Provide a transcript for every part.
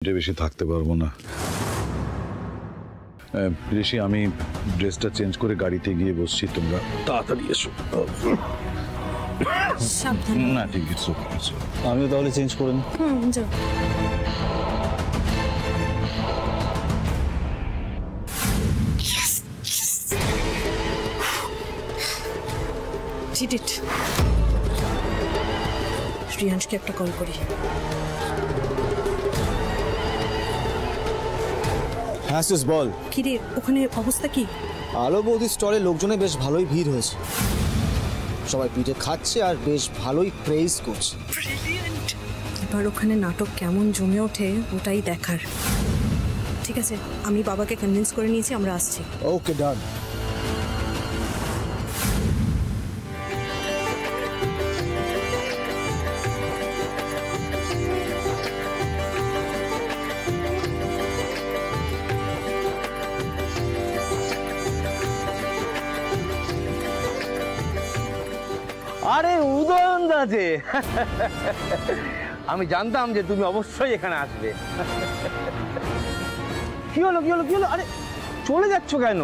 বেশি থাকতে পারবো না। ঋষি, আমি ড্রেসটা চেঞ্জ করে গাড়িতে গিয়ে বসছি, তোমরা তাড়াতাড়ি এসো। না ঠিক আছে, আমিও তাহলে চেঞ্জ করে নি। যাও। রিয়াংশকে একটা কল করি। হ্যাঁ সিস, বল। কিরে, ওখানে অবস্থা কি? আলো বৌদি স্টলে লোকজনে বেশ ভালোই ভিড় হয়েছে, সবাই পিঠে খাচ্ছে আর বেশ ভালোই প্রেইজ করছে। এবার ওখানে নাটক কেমন জমে ওঠে ওটাই দেখার। ঠিক আছে, আমি বাবাকে কনভিন্স করে নিয়েছি, আমরা আসছি। ওকে, ডান। আরে উদয়ন দা যে, আমি জানতাম যে তুমি অবশ্যই এখানে আসবে। কি হলো কি হলো কি হলো? আরে চলে যাচ্ছ কেন?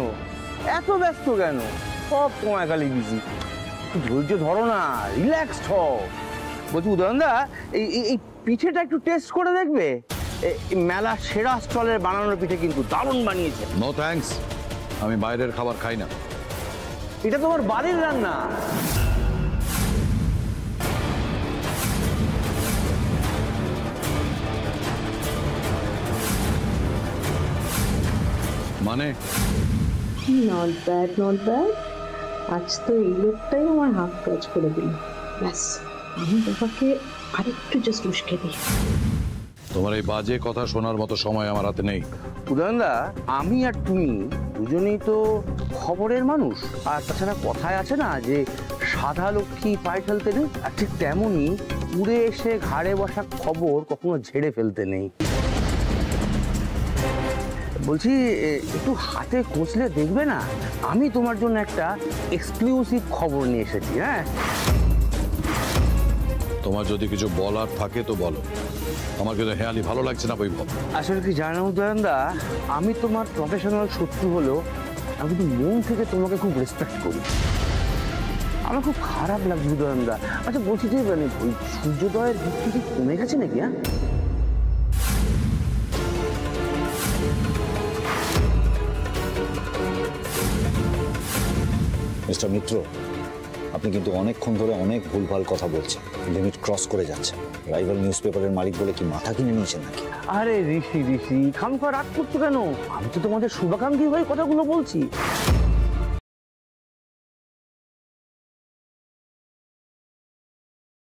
এত ব্যস্ত কেন? সব সময় খালি বিজি। ধৈর্য ধরো না, রিল্যাক্সড হও। বলছি উদয়ন দা, এই পিঠেটা একটু টেস্ট করে দেখবে? মেলা সেরা স্টলের বানানোর পিঠে কিন্তু দারুণ বানিয়েছে। নো থ্যাঙ্কস, আমি বাইরের খাবার খাই না। এটা তোমার বাড়ির রান্না। মানে নট ব্যাড নট ব্যাড। আজ তো এই লোকটাই আমার হাফ কাজ করে দিল। ব্যাস, আমি বাবাকে আরেকটু জাস্ট উস্কে দিই। তোমার এই বাজে কথা শোনার মতো সময় আমার হাতে নেই। উদয়নদা, আমি আর তুমি দুজনেই তো খবরের মানুষ। আর তাছাড়া কথায় আছে না যে সাদা লক্ষ্মী পায়ে ফেলতে নেই, আর ঠিক তেমনই উড়ে এসে ঘাড়ে বসা খবর কখনো ঝেড়ে ফেলতে নেই। বলছি একটু হাতে কষলে দেখবে না, আমি তোমার জন্য একটা এক্সক্লুসিভ খবর নিয়ে এসেছি। হ্যাঁ, তোমার যদি কিছু বলার থাকে তো বলো, আমার কিন্তু হেয়ালি ভালো লাগছে না বৈভব। আসলে কি জানো উদয়নদা, আমি তোমার প্রফেশনাল শত্রু হলেও আমি কিন্তু মন থেকে তোমাকে খুব রেসপেক্ট করি। আমার খুব খারাপ লাগছে উদয়নদা। আচ্ছা বলছি যে মানে ওই সূর্যোদয়ের দিকটি কি কমে গেছে নাকি? হ্যাঁ, মিস্টার মিত্র, আপনি কিন্তু অনেকক্ষণ ধরে অনেক ভুলভাল কথা বলছেন, লিমিট ক্রস করে যাচ্ছেন। রাইভাল নিউজ পেপারের মালিক বলে কি মাথা কিনে নিয়েছেন নাকি? আরে ঋষি ঋষি, খামখা রাগ করছো কেন? আমি তো তোমাদের শুভাকাঙ্ক্ষী হয়ে কথাগুলো বলছি।